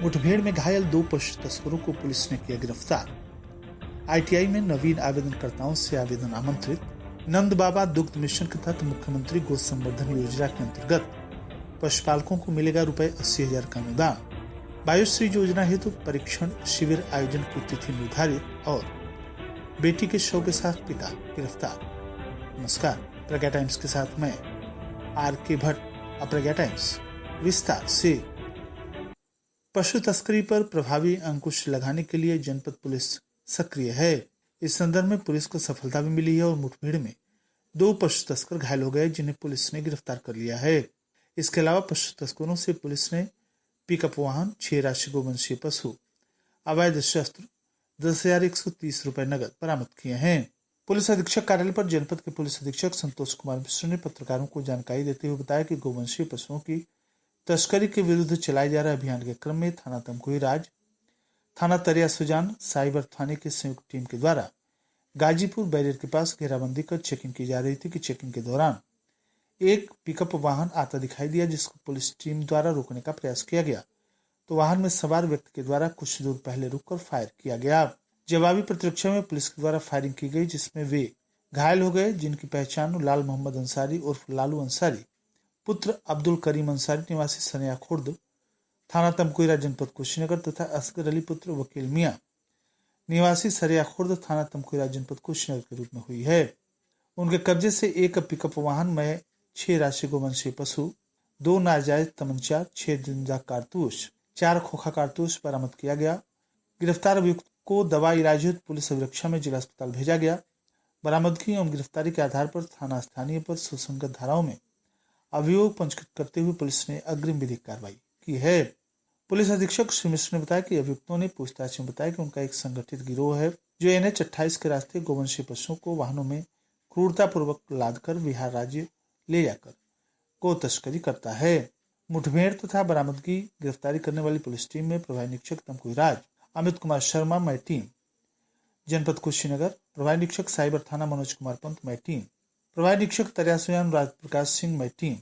मुठभेड़ में घायल 2 पशु तस्करों को पुलिस ने किया गिरफ्तार। आईटीआई में नवीन आवेदनकर्ताओं से आवेदन आमंत्रित। नंद बाबा दुग्ध मिशन के तहत मुख्यमंत्री गौ संवर्धन योजना के अंतर्गत पशुपालकों को मिलेगा ₹80,000 का अनुदान। वायुश्री योजना हेतु परीक्षण शिविर आयोजन की तिथि निर्धारित। और बेटी के शव के साथ पिता गिरफ्तार। नमस्कार, प्रज्ञा टाइम्स के साथ मैं आर.के. भट्ट। प्रज्ञा टाइम्स विस्तार से। पशु तस्करी पर प्रभावी अंकुश लगाने के लिए जनपद पुलिस सक्रिय है। इस संदर्भ में पुलिस को सफलता भी मिली है और मुठभेड़ में 2 पशु तस्कर घायल हो गए, जिन्हें पुलिस ने गिरफ्तार कर लिया है। इसके अलावा पशु तस्करों से पुलिस ने पिकअप वाहन, 6 राशि गोवंशीय पशु, अवैध शस्त्र, 10,130 रुपए नगद बरामद किए हैं। पुलिस अधीक्षक कार्यालय पर जनपद के पुलिस अधीक्षक संतोष कुमार मिश्र ने पत्रकारों को जानकारी देते हुए बताया कि गोवंशीय पशुओं की तस्करी के विरुद्ध चलाए जा रहे अभियान के क्रम में थाना तमकुही राज, थाना तरिया सुजान, साइबर थाने की संयुक्त टीम के द्वारा गाजीपुर बैरियर के पास घेराबंदी कर चेकिंग की जा रही थी कि चेकिंग के दौरान एक पिकअप वाहन आता दिखाई दिया, जिसको पुलिस टीम द्वारा रोकने का प्रयास किया गया तो वाहन में सवार व्यक्ति के द्वारा कुछ दूर पहले रुककर फायर किया गया। जवाबी प्रतिरक्षा में पुलिस के द्वारा फायरिंग की गई, जिसमें वे घायल हो गए, जिनकी पहचान लाल मोहम्मद अंसारी उर्फ लालू अंसारी पुत्र अब्दुल करीम अंसारी निवासी सनिया खुर्द थाना तमकुही जनपद कुशीनगर तथा असगर अली पुत्र वकील मियां निवासी सरिया खुर्द थाना तमकुही जनपद कुशीनगर के रूप में हुई है। उनके कब्जे से एक पिकअप वाहन में 6 राशि गोवंशीय पशु, 2 नाजायज तमंचा, 6 जिंदा कारतूस, 4 खोखा कारतूस बरामद किया गया। गिरफ्तार अभियुक्त को दवा इलाज हेतु पुलिस अभिरक्षा में जिला अस्पताल भेजा गया। बरामदगी एवं गिरफ्तारी के आधार पर थाना स्थानीय पर सुसंगत धाराओं में अभियोग पंजीकृत करते हुए पुलिस ने अग्रिम विधिक कार्रवाई की है। पुलिस अधीक्षक श्री मिश्र ने बताया कि अभियुक्तों ने पूछताछ में बताया कि उनका एक संगठित गिरोह है जो NH 28 के रास्ते गोवंशीय पशुओं को वाहनों में क्रूरतापूर्वक लादकर बिहार राज्य ले जाकर गौ तस्करी करता है। मुठभेड़ तथा बरामदगी गिरफ्तारी करने वाली पुलिस टीम में प्रभारी निरीक्षक तमकुही राज अमित कुमार शर्मा मई टीम, जनपद कुशीनगर प्रभारी निरीक्षक साइबर थाना मनोज कुमार पंत मई टीम, प्रभारी निरीक्षक तरियासुयान राजप्रकाश सिंह मई टीम,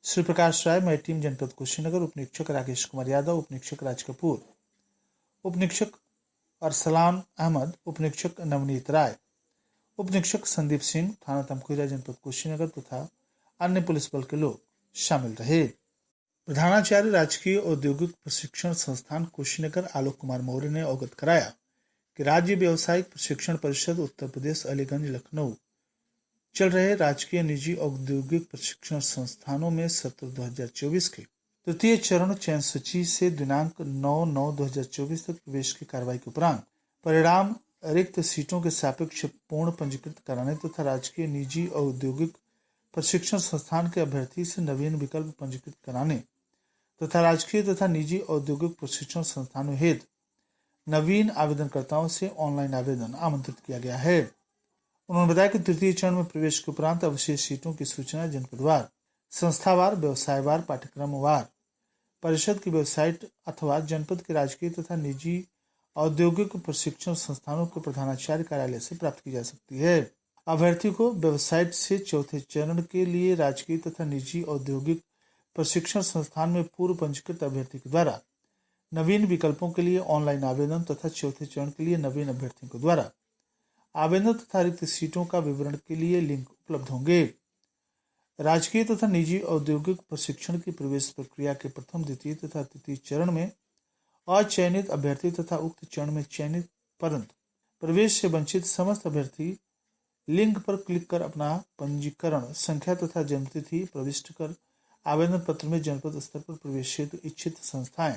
श्री प्रकाश राय मई टीम जनपद कुशीनगर, उप निरीक्षक राकेश कुमार यादव, उप निरीक्षक राज कपूर, उप निरीक्षक अरसलान अहमद, उप निरीक्षक नवनीत राय, उप निरीक्षक संदीप सिंह थाना तमकुही जनपद कुशीनगर तथा अन्य पुलिस बल के लोग शामिल रहे। प्रधानाचार्य राजकीय औद्योगिक प्रशिक्षण संस्थान कुशीनगर आलोक कुमार मौर्य ने अवगत कराया कि राज्य व्यावसायिक प्रशिक्षण परिषद उत्तर प्रदेश अलीगंज लखनऊ चल रहे राजकीय निजी औद्योगिक प्रशिक्षण संस्थानों में सत्र 2024 के तृतीय चरण चयन सूची से दिनांक 9/9/2024 तक प्रवेश की कार्रवाई के उपरांत परिणाम रिक्त सीटों के सापेक्ष पूर्ण पंजीकृत कराने तथा राजकीय निजी औद्योगिक प्रशिक्षण संस्थान के अभ्यर्थी से नवीन विकल्प पंजीकृत कराने तथा राजकीय तथा निजी औद्योगिक प्रशिक्षण संस्थानों हेतु नवीन आवेदनकर्ताओं से ऑनलाइन आवेदन आमंत्रित किया गया है। उन्होंने बताया कि तृतीय चरण में प्रवेश के उपरांत अवशेष सीटों की सूचना जनपदवार, संस्थावार, व्यवसायवार, पाठ्यक्रमवार परिषद की वेबसाइट अथवा जनपद के राजकीय तथा निजी औद्योगिक प्रशिक्षण संस्थानों के प्रधानाचार्य कार्यालय से प्राप्त की जा सकती है। अभ्यर्थी को वेबसाइट से चौथे चरण के लिए राजकीय तथा निजी औद्योगिक प्रशिक्षण संस्थान में पूर्व पंजीकृत अभ्यर्थी के द्वारा नवीन विकल्पों के लिए ऑनलाइन आवेदन तथा चौथे चरण के लिए नवीन अभ्यर्थियों के द्वारा आवेदन तथा रिक्त सीटों का विवरण के लिए लिंक उपलब्ध होंगे। राजकीय तथा निजी औद्योगिक प्रशिक्षण की प्रवेश प्रक्रिया के प्रथम, द्वितीय तथा तृतीय चरण में अचयनित अभ्यर्थी तथा उक्त चरण में चयनित परंतु प्रवेश से वंचित समस्त अभ्यर्थी लिंक पर क्लिक कर अपना पंजीकरण संख्या तथा जन्मतिथि प्रविष्ट कर आवेदन पत्र में जनपद स्तर पर प्रवेश हेतु इच्छित संस्थाएं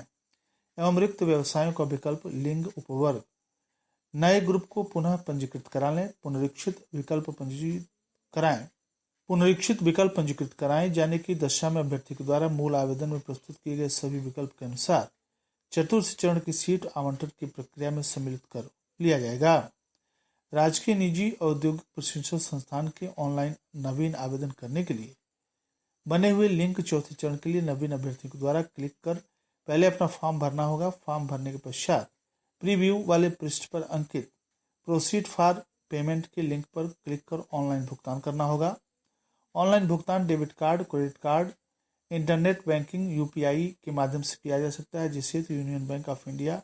एवं रिक्त व्यवसायों का विकल्प, लिंग, उपवर्ग, नए ग्रुप को पुनः पंजीकृत करा लें। पुनरीक्षित विकल्प पंजीकृत कराएं जाने की दशा में अभ्यर्थी के द्वारा मूल आवेदन में प्रस्तुत किए गए सभी विकल्प के अनुसार चतुर्थ चरण की सीट आवंटन की प्रक्रिया में सम्मिलित कर लिया जाएगा। राजकीय निजी औद्योगिक प्रशिक्षण संस्थान के ऑनलाइन नवीन आवेदन करने के लिए बने हुए लिंक चौथे चरण के लिए नवीन अभ्यर्थियों के द्वारा क्लिक कर पहले अपना फॉर्म भरना होगा। फॉर्म भरने के पश्चात प्रीव्यू वाले पृष्ठ पर अंकित प्रोसीड फॉर पेमेंट के लिंक पर क्लिक कर ऑनलाइन भुगतान करना होगा। ऑनलाइन भुगतान debit card, credit card internet banking UPI के माध्यम से किया जा सकता है, जिससे यूनियन बैंक ऑफ इंडिया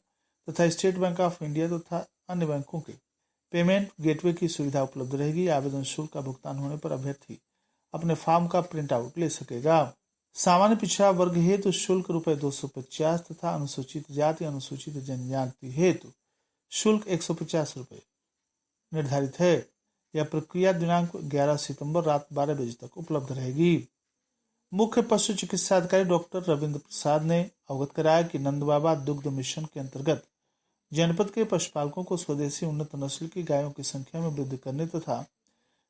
तथा स्टेट बैंक ऑफ इंडिया तथा अन्य बैंकों के पेमेंट गेटवे की सुविधा उपलब्ध रहेगी। आवेदन शुल्क का भुगतान होने पर अभ्यर्थी अपने फॉर्म का प्रिंट आउट ले सकेगा। सामान्य पिछड़ा वर्ग हेतु शुल्क ₹250 तथा अनुसूचित जाति अनुसूचित जनजाति हेतु शुल्क ₹150 निर्धारित है। यह प्रक्रिया दिनांक 11 सितंबर रात 12 बजे तक उपलब्ध रहेगी। मुख्य पशु चिकित्सा अधिकारी डॉक्टर रविंद्र प्रसाद ने अवगत कराया कि नंदबाबा दुग्ध मिशन के अंतर्गत जनपद के पशुपालकों को स्वदेशी उन्नत नस्ल की गायों की संख्या में वृद्धि करने तथा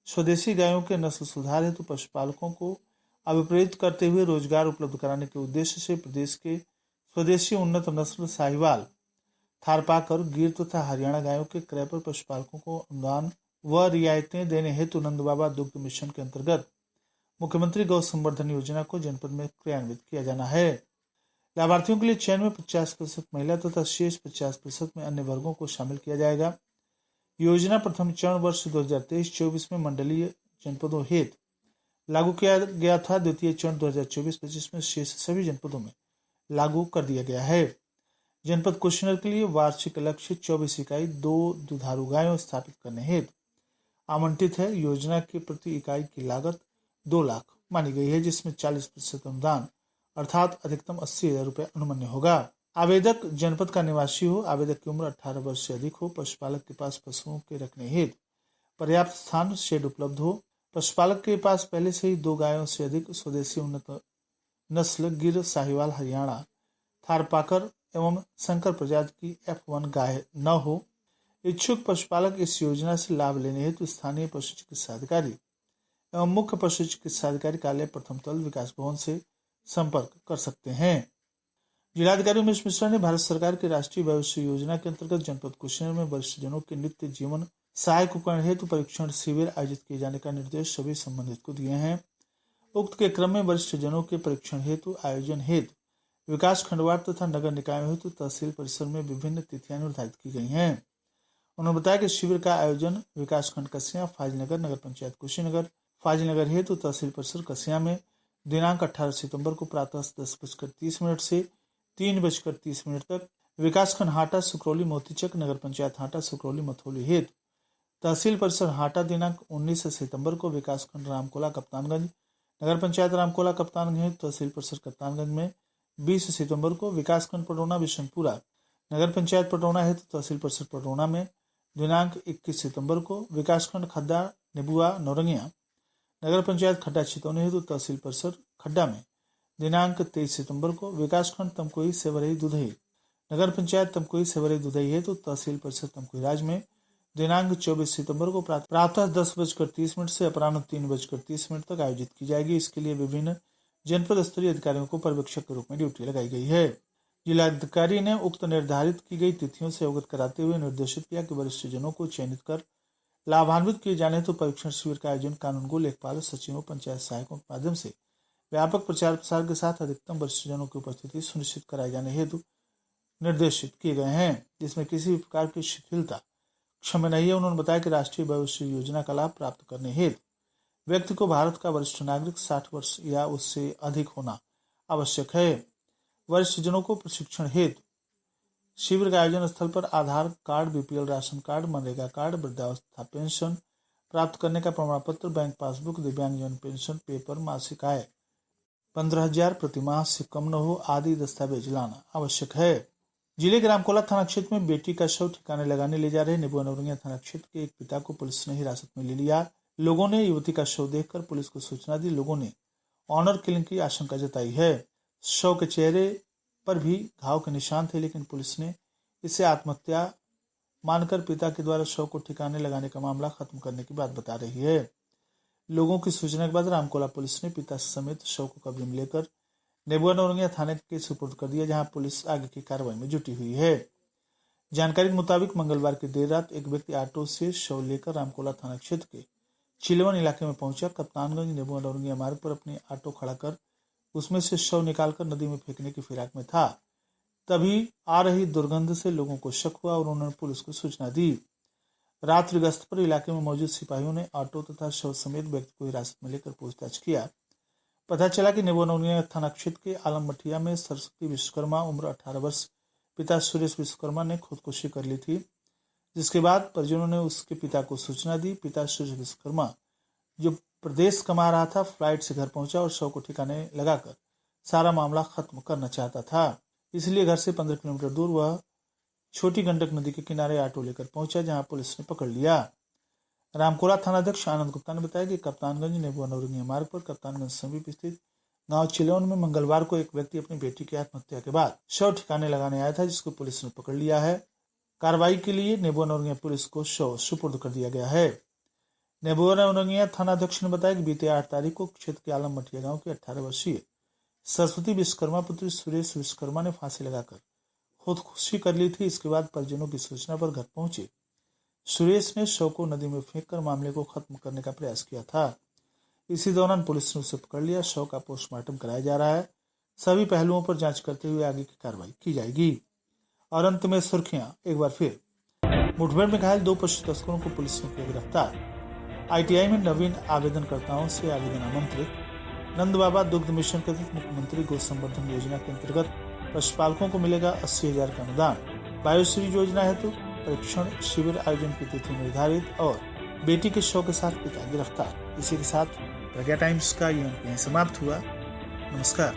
स्वदेशी गायों के नस्ल सुधार हेतु पशुपालकों को अभिप्रेरित करते हुए रोजगार उपलब्ध कराने के उद्देश्य से प्रदेश के स्वदेशी उन्नत नस्ल साहिवाल, थारपाकर, गिर तथा हरियाणा गायों के क्रय पर पशुपालकों को अनुदान व रियायतें देने हेतु नंदबाबा दुग्ध मिशन के अंतर्गत मुख्यमंत्री गौ संवर्धन योजना को जनपद में क्रियान्वित किया जाना है। लाभार्थियों के लिए चयन में 50% महिला तथा शेष 50% में अन्य वर्गों को शामिल किया जाएगा। योजना प्रथम चरण वर्ष 2023-24 में मंडलीय जनपदों हेतु लागू किया गया था। द्वितीय चरण 2024-25 में शेष सभी जनपदों में लागू कर दिया गया है। जनपद कुशीनगर के लिए वार्षिक लक्ष्य 24 इकाई 2 दुधारू गायों स्थापित करने हेतु आवंटित है। योजना की प्रति इकाई की लागत 2 लाख मानी गई है, जिसमें 40% अनुदान अर्थात अधिकतम 80,000 रुपये अनुमन्य होगा। आवेदक जनपद का निवासी हो, आवेदक की उम्र 18 वर्ष से अधिक हो, पशुपालक के पास पशुओं के रखने हेतु पर्याप्त स्थान शेड उपलब्ध हो, पशुपालक के पास पहले से ही 2 गायों से अधिक स्वदेशी उन्नत नस्ल गिर, साहिवाल, हरियाणा, थारपाकर एवं संकर प्रजाति की F1 गाय न हो। इच्छुक पशुपालक इस योजना से लाभ लेने हेतु स्थानीय पशु चिकित्सा अधिकारी एवं मुख्य पशु चिकित्सा अधिकारी कार्यालय प्रथम तल विकास भवन से संपर्क कर सकते हैं। जिलाधिकारी उमेश मिश्रा ने भारत सरकार की राष्ट्रीय भविष्य योजना के अंतर्गत जनपद कुशीनगर में वरिष्ठ जनों के नित्य जीवन सहायक उपकरण हेतु परीक्षण शिविर आयोजित किए जाने का निर्देश सभी संबंधित को दिए हैं। उक्त के क्रम में वरिष्ठ जनों के परीक्षण हेतु आयोजन हेतु विकास खंडवार तथा नगर निकायों हेतु तहसील परिसर में विभिन्न तिथियां निर्धारित की गई हैं। उन्होंने बताया कि शिविर का आयोजन विकासखंड कसिया, फाजिलनगर, नगर पंचायत कुशीनगर, फाजिलनगर हेतु तहसील परिसर कसिया में दिनांक 18 सितंबर को प्रातः 10:30 से 3:30 तक, विकासखंड हाटा, सुकरौली, मोतीचक, नगर पंचायत हाटा, सुकरौली, मथौली हेतु तहसील परिसर हाटा दिनांक 19 सितंबर को, विकासखंड रामकोला, कप्तानगंज, नगर पंचायत रामकोला, कप्तानगंज हेतु तहसील परिसर कप्तानगंज में 20 सितंबर को, विकासखंड पटौना, बिशनपुरा, नगर पंचायत पटौना हेतु तहसील परिसर पटौना में दिनांक 21 सितंबर को, विकासखंड खड्डा, निबुआ, नौरंगिया, नगर पंचायत खड्डा छितौनी हेतु तहसील परिसर खड्डा में दिनांक 23 सितंबर को, विकासखंड तमकोई, सेवरही, दुधई, नगर पंचायत तमकोई, सेवरही, दुधई हेतु तहसील परिसर तमकोई राज में दिनांक 24 सितंबर को प्रातः 10:30 से अपराह्न 3:30 तक आयोजित की जाएगी। इसके लिए विभिन्न जनपद स्तरीय अधिकारियों को पर्यवेक्षक के रूप में ड्यूटी लगाई गई है। जिलाधिकारी ने उक्त निर्धारित की गई तिथियों से अवगत कराते हुए निर्देशित किया कि वरिष्ठ जनों को चयनित कर लाभान्वित किए जाने तो परीक्षण शिविर का आयोजन कानूनगो, लेखपाल, सचिवों, पंचायत सहायकों के माध्यम से व्यापक प्रचार प्रसार के साथ अधिकतम वरिष्ठ जनों की उपस्थिति सुनिश्चित कराए जाने हेतु निर्देशित किए गए हैं, जिसमें किसी भी प्रकार की शिथिलता क्षम्य नहीं है। उन्होंने बताया कि राष्ट्रीय भविष्य योजना का लाभ प्राप्त करने हेतु व्यक्ति को भारत का वरिष्ठ नागरिक 60 वर्ष या उससे अधिक होना आवश्यक है। वरिष्ठ जनों को प्रशिक्षण हेतु शिविर के आयोजन स्थल पर Aadhaar card, BPL ration card, मनरेगा कार्ड, वृद्धावस्था पेंशन प्राप्त करने का प्रमाण पत्र, बैंक पासबुक, दिव्यांगजन पेंशन पेपर, मासिक आय 15,000 प्रतिमाह से कम न हो आदि दस्तावेज लाना आवश्यक है। जिले ग्रामकोला थाना क्षेत्र में बेटी का शव ठिकाने लगाने ले जा रहे निबुआ नौरंगिया थाना क्षेत्र के एक पिता को पुलिस ने हिरासत में ले लिया। लोगों ने युवती का शव देखकर पुलिस को सूचना दी। लोगों ने ऑनर किलिंग की आशंका जताई है। शव के चेहरे पर भी घाव के निशान थे, लेकिन पुलिस ने इसे आत्महत्या मानकर पिता के द्वारा शव को ठिकाने लगाने का मामला खत्म करने की बात बता रही है। लोगों की सूचना के बाद रामकोला पुलिस ने पिता समेत शव को कब्जे में लेकर निबुआ नौरंगिया थाने के सुपुर्द कर दिया, जहां पुलिस आगे की कार्रवाई में जुटी हुई है। जानकारी के मुताबिक मंगलवार की देर रात एक व्यक्ति ऑटो से शव लेकर रामकोला थाना क्षेत्र के चिलवन इलाके में पहुंचा। कप्तानगंज निबुआ नौरंगिया मार्ग पर अपनी ऑटो खड़ा कर उसमें से शव निकालकर नदी में फेंकने की फिराक में था। तभी आ रही दुर्गंध से लोगों को शक हुआ और उन्होंने पुलिस को सूचना दी। रात्रि गश्त पर इलाके में मौजूद सिपाहियों ने ऑटो तथा शव समेत व्यक्ति को हिरासत में लेकर पूछताछ किया। पता चला कि नेबोनौनिया थाना क्षेत्र के आलम मठिया में सरस्वती विश्वकर्मा उम्र 18 वर्ष पिता सुरेश विश्वकर्मा ने खुदकुशी कर ली थी, जिसके बाद परिजनों ने उसके पिता को सूचना दी। पिता सुरेश विश्वकर्मा जो प्रदेश कमा रहा था, फ्लाइट से घर पहुंचा और शव को ठिकाने लगाकर सारा मामला खत्म करना चाहता था। इसलिए घर से 15 किलोमीटर दूर वह छोटी गंडक नदी के किनारे ऑटो लेकर पहुंचा, जहां पुलिस ने पकड़ लिया। रामकोला थानाध्यक्ष आनंद गुप्ता ने बताया कि कप्तानगंज नेबुआ नौरंगिया मार्ग पर कप्तानगंज समीप स्थित गांव चिलौन में मंगलवार को एक व्यक्ति अपनी बेटी की आत्महत्या के बाद शव ठिकाने लगाने आया था, जिसको पुलिस ने पकड़ लिया है। कार्रवाई के लिए नेबुआ नौरंगिया पुलिस को शव सुपुर्द कर दिया गया है। नेबुआ नौरंगिया थानाध्यक्ष ने बताया कि बीते 8 तारीख को क्षेत्र के आलम मठिया गांव के 18 वर्षीय सरस्वती विश्वकर्मा पुत्री सुरेश विश्वकर्मा ने फांसी लगाकर खुदकुशी कर ली थी। इसके बाद परिजनों की सूचना पर घर पहुंचे सुरेश ने शव को नदी में फेंककर मामले को खत्म करने का प्रयास किया था। इसी दौरान पुलिस ने उसे पकड़ लिया। शव का पोस्टमार्टम कराया जा रहा है। सभी पहलुओं पर जांच करते हुए आगे की कार्रवाई की जाएगी। और अंत में सुर्खियां एक बार फिर। मुठभेड़ में घायल 2 पशु तस्करों को पुलिस ने किया गिरफ्तार। ITI में नवीन आवेदनकर्ताओं से आवेदन आमंत्रित। नंद बाबा दुग्ध मिशन के तहत मुख्यमंत्री गौ संवर्धन योजना के अंतर्गत पशुपालकों को मिलेगा 80,000 का अनुदान। वायुश्री योजना हेतु परीक्षण शिविर आयोजन की तिथि निर्धारित। और बेटी के शव के साथ पिता गिरफ्तार। इसी के साथ प्रज्ञा टाइम्स का ये अंक यहीं समाप्त हुआ। नमस्कार।